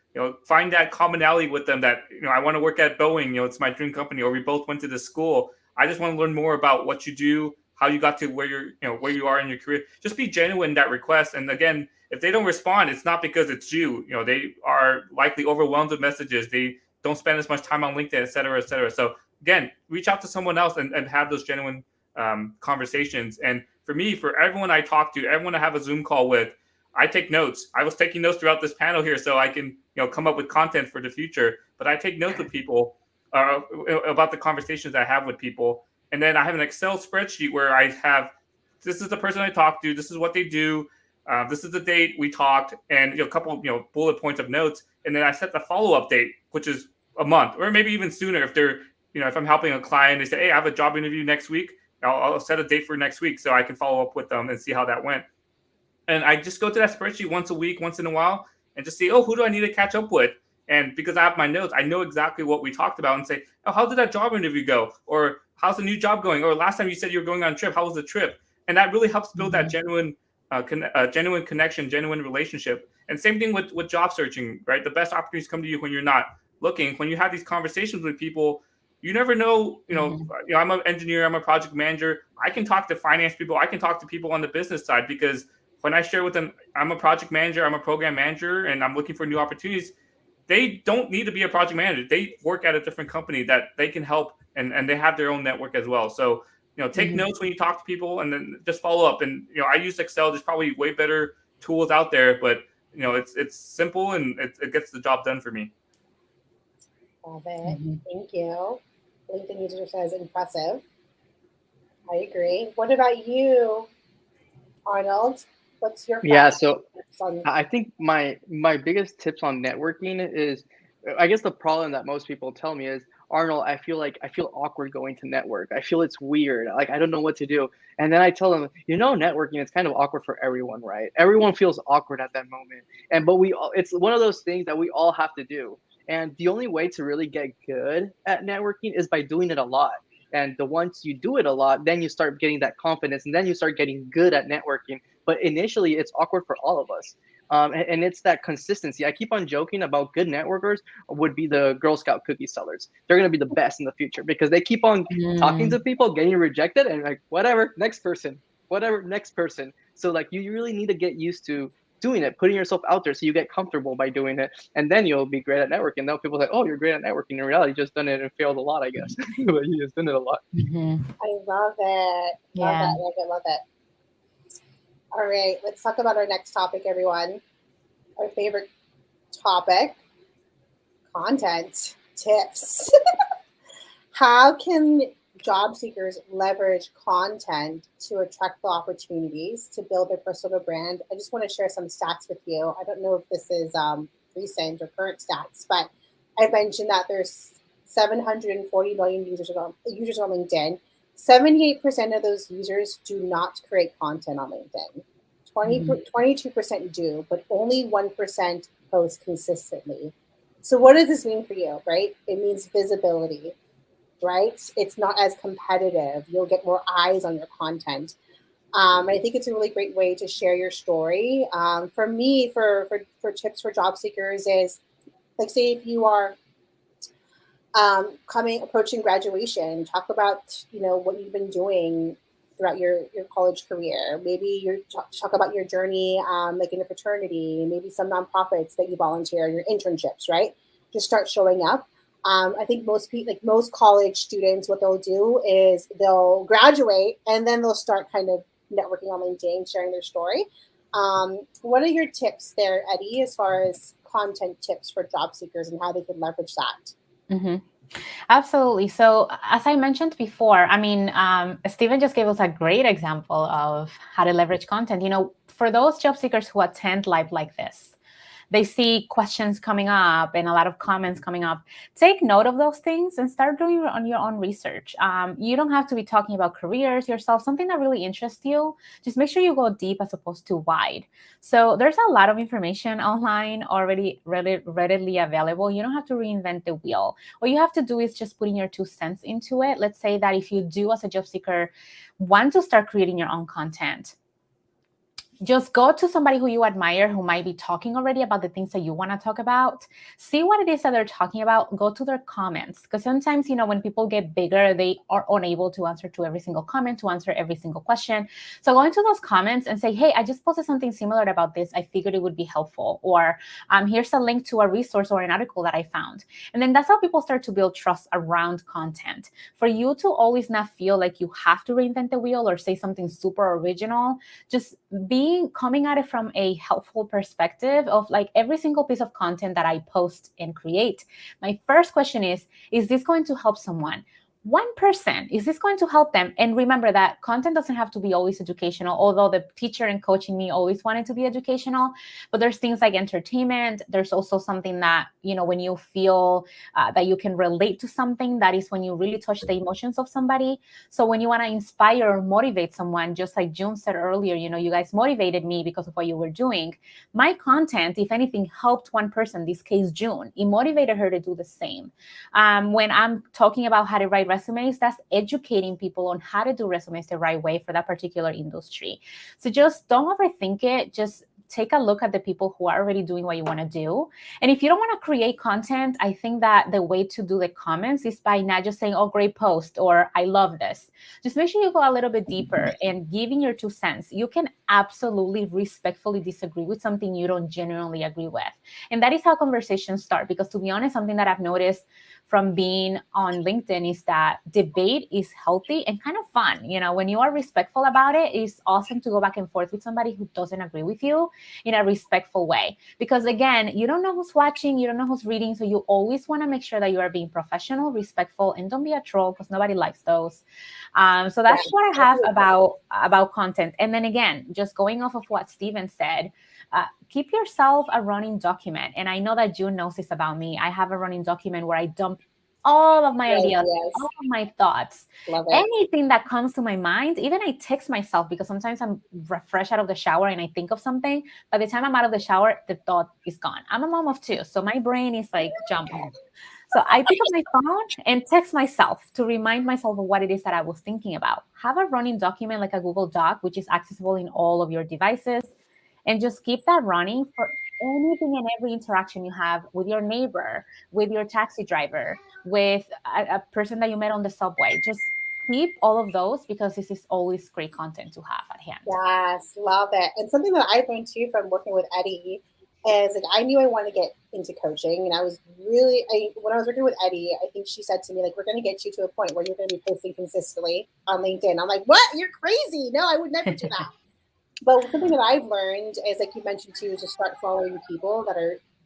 Find that commonality with them that, I want to work at Boeing, it's my dream company, or we both went to this school. I just want to learn more about what you do, how you got to where you are in your career. Just be genuine in that request. And again, if they don't respond, it's not because it's you. They are likely overwhelmed with messages. They don't spend as much time on LinkedIn, et cetera, et cetera. So again, reach out to someone else and have those genuine conversations. And for me, for everyone I talk to, everyone I have a Zoom call with, I take notes. I was taking notes throughout this panel here so I can come up with content for the future. But I take notes with people about the conversations I have with people. And then I have an Excel spreadsheet where I have, this is the person I talked to, this is what they do, this is the date we talked, and a couple bullet points of notes. And then I set the follow-up date, which is a month, or maybe even sooner if they're, if I'm helping a client, they say, hey, I have a job interview next week. I'll set a date for next week so I can follow up with them and see how that went. And I just go to that spreadsheet once a week, once in a while, and just see, who do I need to catch up with? And because I have my notes, I know exactly what we talked about and say, how did that job interview go? Or how's the new job going? Or last time you said you were going on a trip, how was the trip? And that really helps build that genuine connection, genuine relationship. And same thing with job searching, right? The best opportunities come to you when you're not looking. When you have these conversations with people, you never know, I'm an engineer, I'm a project manager. I can talk to finance people. I can talk to people on the business side, because when I share with them, I'm a project manager, I'm a program manager, and I'm looking for new opportunities. They don't need to be a project manager. They work at a different company that they can help, and they have their own network as well. So, take notes when you talk to people, and then just follow up. And, I use Excel. There's probably way better tools out there, but it's simple and it gets the job done for me. Love it. Thank you. LinkedIn user says impressive. I agree. What about you, Arnold? What's your So I think my biggest tips on networking is, I guess the problem that most people tell me is, Arnold, I feel awkward going to network. I feel it's weird. Like, I don't know what to do. And then I tell them, networking is kind of awkward for everyone, right? Everyone feels awkward at that moment. But it's one of those things that we all have to do. And the only way to really get good at networking is by doing it a lot. And once you do it a lot, then you start getting that confidence, and then you start getting good at networking. But initially, it's awkward for all of us. And it's that consistency. I keep on joking about good networkers would be the Girl Scout cookie sellers. They're going to be the best in the future because they keep on talking to people, getting rejected, and like, whatever, next person. So like, you really need to get used to doing it, putting yourself out there so you get comfortable by doing it, and then you'll be great at networking. Now people say, oh, you're great at networking. In reality, you just done it and failed a lot, I guess. But you just done it a lot. I love it. Love it. All right, let's talk about our next topic, everyone. Our favorite topic, content tips. How can job seekers leverage content to attract the opportunities to build their personal brand? I just want to share some stats with you. I don't know if this is recent or current stats, but I mentioned that there's 740 million users on LinkedIn. 78% of those users do not create content on LinkedIn. 22% do, but only 1% post consistently. So what does this mean for you, right? It means visibility, right? It's not as competitive. You'll get more eyes on your content. I think it's a really great way to share your story. For me, for tips for job seekers is, like, say if you are approaching graduation, talk about what you've been doing throughout your college career. Maybe you talk about your journey, like in a fraternity, maybe some nonprofits that you volunteer, your internships, right? Just start showing up. I think most people, like most college students, what they'll do is they'll graduate and then they'll start kind of networking on LinkedIn, sharing their story. What are your tips there, Eddie, as far as content tips for job seekers and how they can leverage that? Absolutely. So as I mentioned before, I mean, Stephen just gave us a great example of how to leverage content. For those job seekers who attend live like this, they see questions coming up and a lot of comments coming up. Take note of those things and start doing your own research. You don't have to be talking about careers yourself, something that really interests you. Just make sure you go deep as opposed to wide. So there's a lot of information online already readily available. You don't have to reinvent the wheel. What you have to do is just putting your 2 cents into it. Let's say that if you do, as a job seeker, want to start creating your own content, just go to somebody who you admire, who might be talking already about the things that you want to talk about. See what it is that they're talking about. Go to their comments. Because sometimes, when people get bigger, they are unable to answer to every single comment, to answer every single question. So go into those comments and say, hey, I just posted something similar about this. I figured it would be helpful. Or here's a link to a resource or an article that I found. And then that's how people start to build trust around content. For you to always not feel like you have to reinvent the wheel or say something super original, just coming at it from a helpful perspective of, like, every single piece of content that I post and create, my first question is this going to help someone? 1%, is this going to help them? And remember that content doesn't have to be always educational, although the teacher and coaching me always wanted to be educational. But there's things like entertainment. There's also something that, when you feel that you can relate to something, that is when you really touch the emotions of somebody. So when you want to inspire or motivate someone, just like June said earlier, you guys motivated me because of what you were doing. My content, if anything, helped one person, this case June. It motivated her to do the same. When I'm talking about how to write resumes, that's educating people on how to do resumes the right way for that particular industry. So just don't overthink it. Just take a look at the people who are already doing what you want to do. And if you don't want to create content, I think that the way to do the comments is by not just saying, oh, great post, or I love this. Just make sure you go a little bit deeper and giving your 2 cents. You can absolutely respectfully disagree with something you don't genuinely agree with. And that is how conversations start. Because to be honest, something that I've noticed from being on LinkedIn is that debate is healthy and kind of fun. You know, when you are respectful about it, it's awesome to go back and forth with somebody who doesn't agree with you in a respectful way. Because again, you don't know who's watching, you don't know who's reading. So you always want to make sure that you are being professional, respectful, and don't be a troll, because nobody likes those. So that's what I have about content. And then again, just going off of what Steven said, keep yourself a running document. And I know that June knows this about me. I have a running document where I dump all of my ideas, all of my thoughts, anything that comes to my mind. Even I text myself, because sometimes I'm fresh out of the shower and I think of something. By the time I'm out of the shower, the thought is gone. I'm a mom of two, so my brain is like jumping. So I pick up my phone and text myself to remind myself of what it is that I was thinking about. Have a running document like a Google Doc, which is accessible in all of your devices. And just keep that running for anything and every interaction you have with your neighbor, with your taxi driver, with a person that you met on the subway. Just keep all of those, because this is always great content to have at hand. Yes, love it. And something that I've learned too from working with Eddie is, like, I knew I wanted to get into coaching, and I was really, when I was working with Eddie, I think she said to me, like, we're going to get you to a point where you're going to be posting consistently on LinkedIn. I'm like, what? You're crazy. No, I would never do that. But something that I've learned is, like you mentioned too, is to start following people that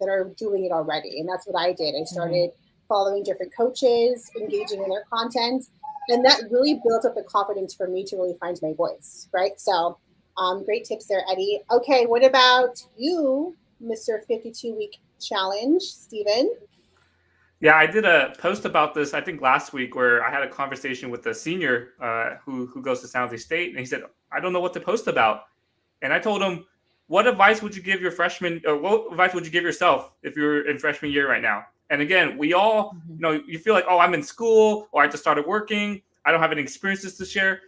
are doing it already. And that's what I did. I started following different coaches, engaging in their content, and that really built up the confidence for me to really find my voice, right? So great tips there, Eddie. Okay, what about you, Mr. 52-week challenge, Steven? Yeah, I did a post about this, I think last week, where I had a conversation with a senior who goes to San Jose State, and he said, I don't know what to post about. And I told him, what advice would you give your freshman, or what advice would you give yourself if you're in freshman year right now? And again, we all, you feel like, oh, I'm in school, or I just started working, I don't have any experiences to share.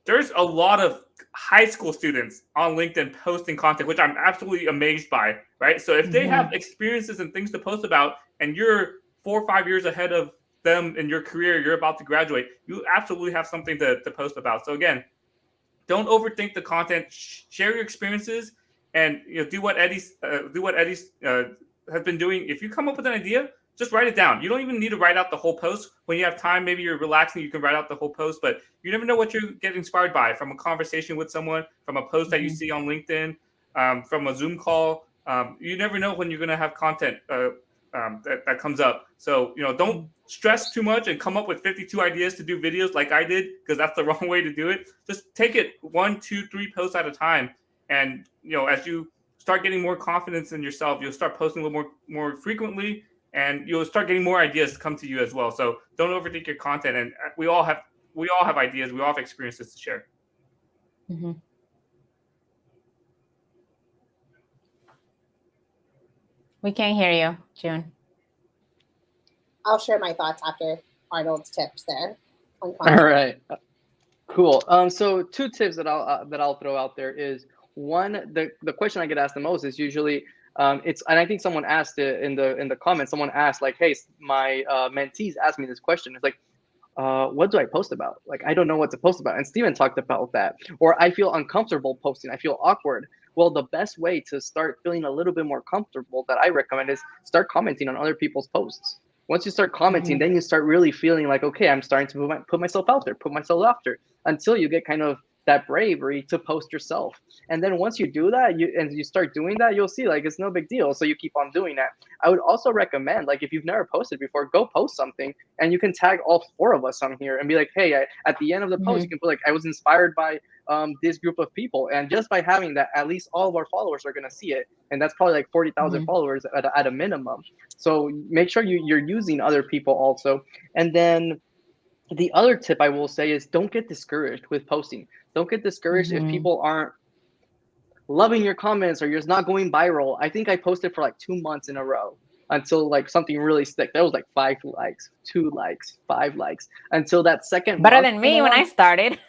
There's a lot of high school students on LinkedIn posting content, which I'm absolutely amazed by, right? So if they have experiences and things to post about, and you're 4 or 5 years ahead of them in your career, you're about to graduate, you absolutely have something to post about. So again, don't overthink the content. Share your experiences, and do what Eddie's has been doing. If you come up with an idea, just write it down. You don't even need to write out the whole post. When you have time, maybe you're relaxing, you can write out the whole post. But you never know what you get inspired by, from a conversation with someone, from a post that you see on LinkedIn, from a Zoom call. You never know when you're going to have content that comes up. So don't stress too much and come up with 52 ideas to do videos like I did, because that's the wrong way to do it. Just take it 1, 2, 3 posts at a time, and as you start getting more confidence in yourself, you'll start posting a little more frequently, and you'll start getting more ideas to come to you as well. So don't overthink your content, and we all have ideas, we all have experiences to share. We can't hear you, June. I'll share my thoughts after Arnold's tips there. All right, cool. So 2 tips that I'll throw out there is, one, the question I get asked the most is usually and I think someone asked it in the comments. Someone asked, like, hey, my mentees asked me this question. It's like, what do I post about? Like, I don't know what to post about. And Steven talked about that. Or I feel uncomfortable posting. I feel awkward. Well, the best way to start feeling a little bit more comfortable that I recommend is start commenting on other people's posts. Once you start commenting, then you start really feeling like, okay, I'm starting to put myself out there, until you get kind of that bravery to post yourself. And then once you do that, you start doing that, you'll see, like, it's no big deal. So you keep on doing that. I would also recommend, like, if you've never posted before, go post something, and you can tag all 4 of us on here and be like, hey, at the end of the post, you can put, like, I was inspired by this group of people. And just by having that, at least all of our followers are going to see it. And that's probably like 40,000 followers at a minimum. So make sure you're using other people also. And then the other tip I will say is, don't get discouraged with posting. Don't get discouraged if people aren't loving your comments or you're just not going viral. I think I posted for like 2 months in a row until like something really stuck. That was like 5 likes, 2 likes, 5 likes, until that second Better month than me when I started.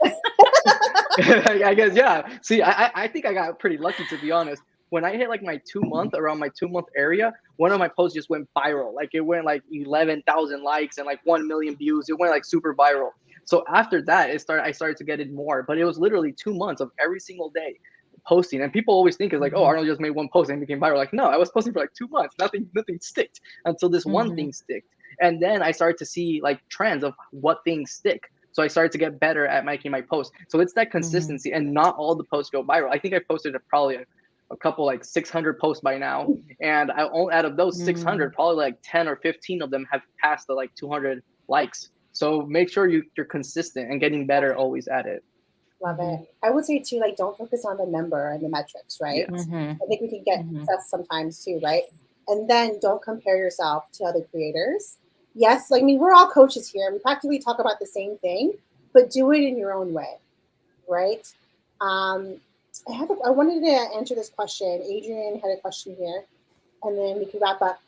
I guess, yeah. See, I think I got pretty lucky, to be honest. When I hit like my 2 month, around my 2 month area, one of my posts just went viral. Like, it went like 11,000 likes and like 1 million views. It went like super viral. So after that, I started to get it more. But it was literally 2 months of every single day posting. And people always think it's like, oh, Arnold just made one post and it became viral. Like, no, I was posting for like 2 months. Nothing sticked until this one thing sticked. And then I started to see like trends of what things stick. So I started to get better at making my posts. So it's that consistency, and not all the posts go viral. I think I posted probably a couple like 600 posts by now, and out of those 600, probably like 10 or 15 of them have passed the like 200 likes. So make sure you're consistent and getting better always at it. Love it. I would say too, like, don't focus on the number and the metrics, right? Yes. I think we can get obsessed sometimes too, right? And then don't compare yourself to other creators. Yes, like, I mean, we're all coaches here. We practically talk about the same thing, but do it in your own way, right? I wanted to answer this question. Adrian had a question here, and then we can wrap up.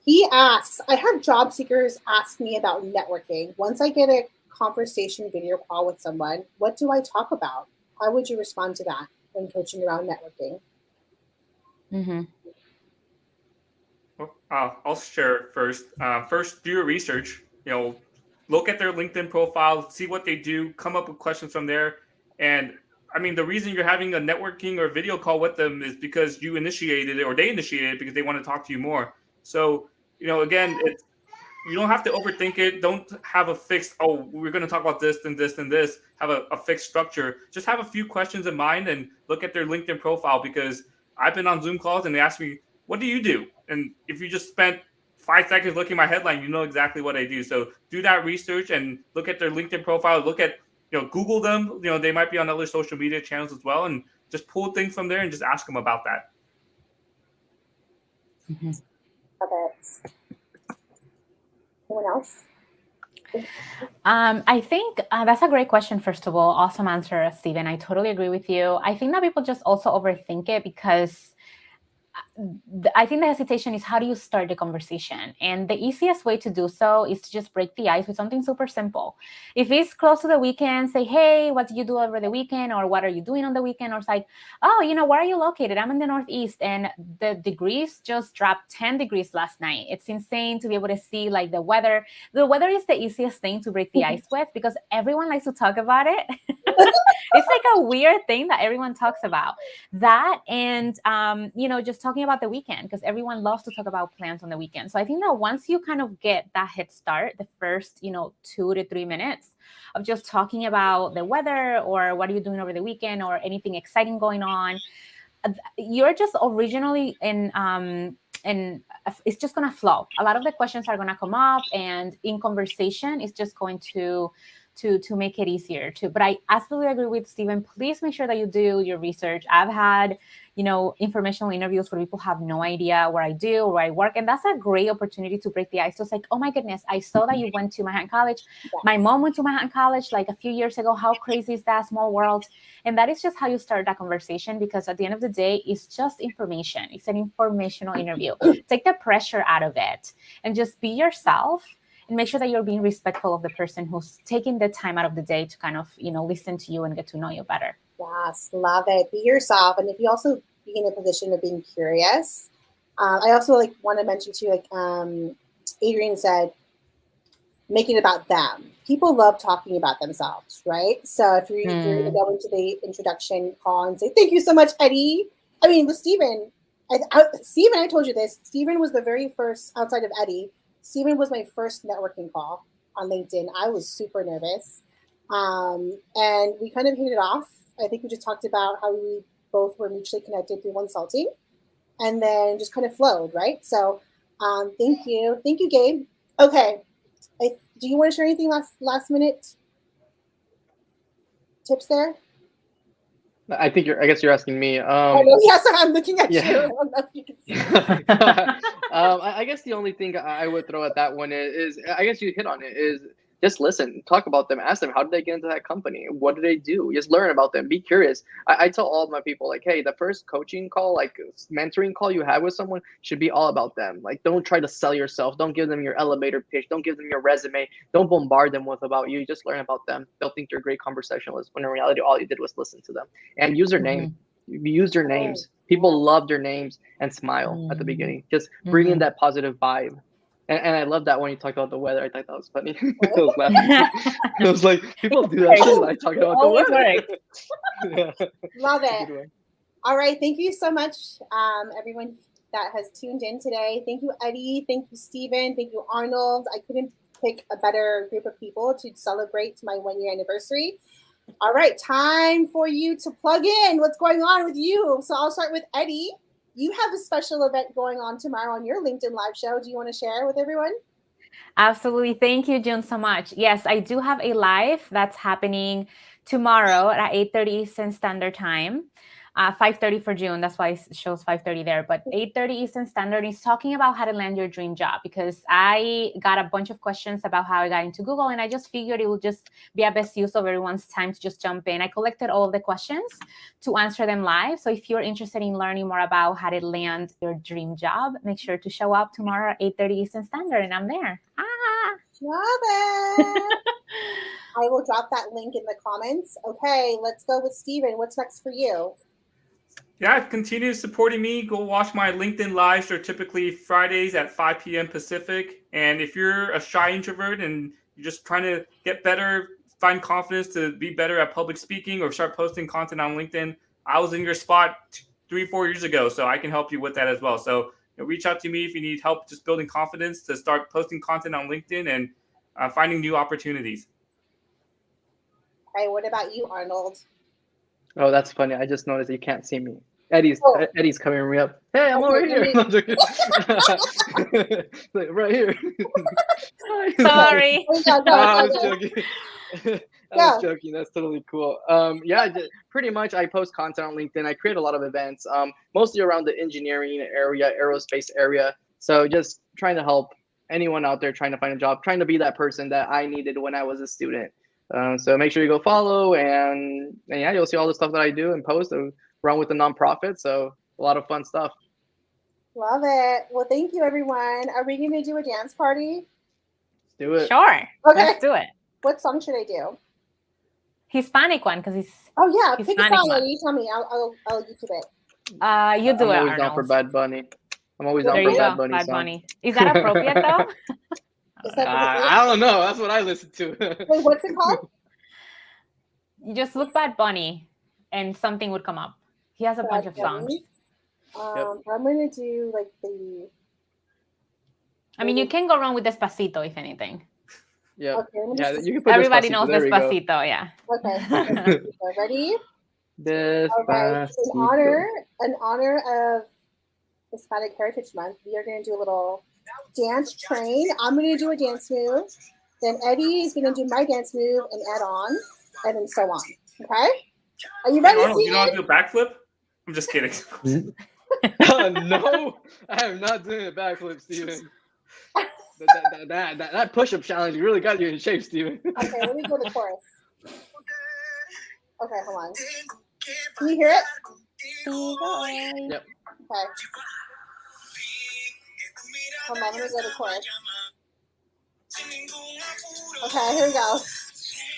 He asks, I have job seekers ask me about networking. Once I get a conversation video call with someone, what do I talk about? How would you respond to that when coaching around networking? I'll share first. First, do your research. Look at their LinkedIn profile, see what they do, come up with questions from there. And I mean, the reason you're having a networking or video call with them is because you initiated it, or they initiated it because they want to talk to you more. So, again, you don't have to overthink it. Don't have a fixed, we're going to talk about this and this and this. Have a fixed structure. Just have a few questions in mind and look at their LinkedIn profile, because I've been on Zoom calls and they ask me, what do you do? And if you just spent 5 seconds looking at my headline, you know exactly what I do. So do that research and look at their LinkedIn profile. Look at, Google them. They might be on other social media channels as well, and just pull things from there and just ask them about that. Love it. Anyone else? I think that's a great question. First of all, awesome answer, Steven. I totally agree with you. I think that people just also overthink it, because I think the hesitation is, how do you start the conversation? And the easiest way to do so is to just break the ice with something super simple. If it's close to the weekend, say, hey, what did you do over the weekend? Or what are you doing on the weekend? Or it's like, oh, where are you located? I'm in the Northeast, and the degrees just dropped 10 degrees last night. It's insane to be able to see like the weather. The weather is the easiest thing to break the ice with, because everyone likes to talk about it. It's like a weird thing that everyone talks about. That and, just talking about the weekend, because everyone loves to talk about plans on the weekend. So I think that once you kind of get that head start, the first, 2 to 3 minutes of just talking about the weather, or what are you doing over the weekend, or anything exciting going on, you're just originally and it's just going to flow. A lot of the questions are going to come up, and in conversation, it's just going to make it easier to. But I absolutely agree with Steven. Please make sure that you do your research. I've had, informational interviews where people have no idea where I do or where I work. And that's a great opportunity to break the ice. So it's like, oh my goodness, I saw that you went to Manhattan College. My mom went to Manhattan College like a few years ago. How crazy is that? Small world. And that is just how you start that conversation, because at the end of the day, it's just information. It's an informational interview. Take the pressure out of it and just be yourself. And make sure that you're being respectful of the person who's taking the time out of the day to kind of, listen to you and get to know you better. Yes, love it. Be yourself. And if you also be in a position of being curious, I also want to mention too, Adrian said, make it about them. People love talking about themselves, right? So if you're going to go into the introduction call and say, thank you so much, Eddie. I mean, with Steven, Steven, I told you this, Steven was the very first, outside of Eddie, Steven was my first networking call on LinkedIn. I was super nervous. And we kind of hit it off. I think we just talked about how we both were mutually connected through consulting, and then just kind of flowed, right? So thank you. Thank you, Gabe. Okay. Do you want to share anything last minute tips there? I guess you're asking me. Yes, I'm looking at you. I don't know if you can see. I guess the only thing I would throw at that one is I guess you hit on it, is just listen, talk about them, ask them, how did they get into that company? What do they do? Just learn about them, be curious. I tell all of my people, hey, the first coaching call, mentoring call you have with someone should be all about them. Don't try to sell yourself. Don't give them your elevator pitch. Don't give them your resume. Don't bombard them with about you. Just learn about them. They'll think you're a great conversationalist, when in reality, all you did was listen to them. And use their name. Use their names. People love their names and smile at the beginning. Just bring in that positive vibe. And I love that when you talked about the weather. I thought that was funny. I was laughing. I was like, people do that shit, like talking about the weather. Love it. All right. Thank you so much, everyone. that has tuned in today. Thank you, Eddie. Thank you, Steven. Thank you, Arnold. I couldn't pick a better group of people to celebrate my 1-year anniversary. All right, time for you to plug in what's going on with you. So I'll start with Eddie. You have a special event going on tomorrow on your LinkedIn Live show. Do you want to share with everyone? Absolutely. Thank you, June, so much. Yes, I do have a live that's happening tomorrow at 8:30 Eastern Standard Time. 5:30 for June. That's why it shows 5:30 there. But 8:30 Eastern Standard is talking about how to land your dream job, because I got a bunch of questions about how I got into Google, and I just figured it would just be a best use of everyone's time to just jump in. I collected all of the questions to answer them live. So if you're interested in learning more about how to land your dream job, make sure to show up tomorrow at 8:30 Eastern Standard, and I'm there. Love it. I will drop that link in the comments. Okay, let's go with Steven. What's next for you? Yeah, continue supporting me. Go watch my LinkedIn lives. They're typically Fridays at 5 p.m. Pacific. And if you're a shy introvert and you're just trying to get better, find confidence to be better at public speaking or start posting content on LinkedIn, I was in your spot 3-4 years ago, so I can help you with that as well. So reach out to me if you need help just building confidence to start posting content on LinkedIn and finding new opportunities. Okay, what about you, Arnold? Oh, that's funny. I just noticed you can't see me. Eddie's covering me up. Hey, I'm over here. Like, right here. Sorry. I was joking. I was joking. That's totally cool. Yeah, pretty much I post content on LinkedIn. I create a lot of events, mostly around the engineering area, aerospace area. So just trying to help anyone out there trying to find a job, trying to be that person that I needed when I was a student. So make sure you go follow, and yeah, you'll see all the stuff that I do and post and run with the nonprofit. So a lot of fun stuff. Love it. Well, thank you, everyone. Are we going to do a dance party? Let's do it. Sure. Okay. Let's do it. What song should I do? Hispanic one, because he's. Oh yeah, pick a Hispanic song. one. You tell me. I'll YouTube it. You do I'm it, always down for Arnold. Bad Bunny. I'm always There down you for go, Bad Bunny. Bad Bunny. Is that appropriate though? Is that I don't know. That's what I listen to. Wait, what's it called? You just look Bad Bunny, and something would come up. He has a bunch of songs. I'm gonna do like the. I mean, you can go wrong with Despacito, if anything. Yeah. Okay, Yeah, you can put Everybody Despacito. knows There we go. Despacito, yeah. Okay. Ready? Despacito. All right. In honor of Hispanic Heritage Month, we are going to do a little dance train. I'm going to do a dance move. Then Eddie is going to do my dance move and add on, and then so on. Okay? Are you ready, Arnold, you know how to Steven? do a backflip? I'm just kidding. No, I am not doing a backflip, Steven. That push-up challenge really got you in shape, Steven. Okay, let me go to the chorus. Okay, hold on. Can you hear it? Yep. Okay. Hold on, let me go to chorus. Okay, here we go.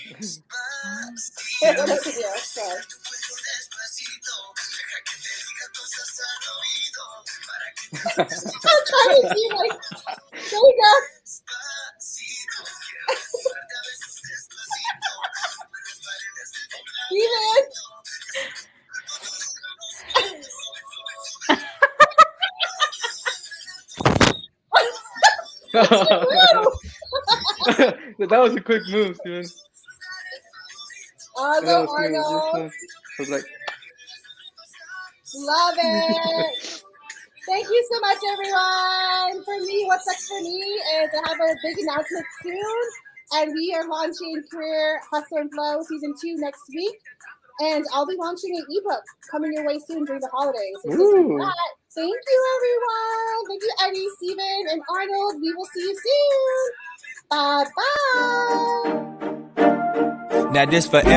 Here's what I have to do. Okay. I'm trying to see, like, there we go. Steven! That was a quick move, Steven. Arnold. I was like, Love it. Thank you so much, everyone. For me, what's next for me is I have a big announcement soon, and we are launching Career Hustle and Flow Season 2 next week, and I'll be launching an ebook coming your way soon during the holidays. So thank you, everyone. Thank you, Eddie, Steven, and Arnold. We will see you soon. Bye-bye. Now this for every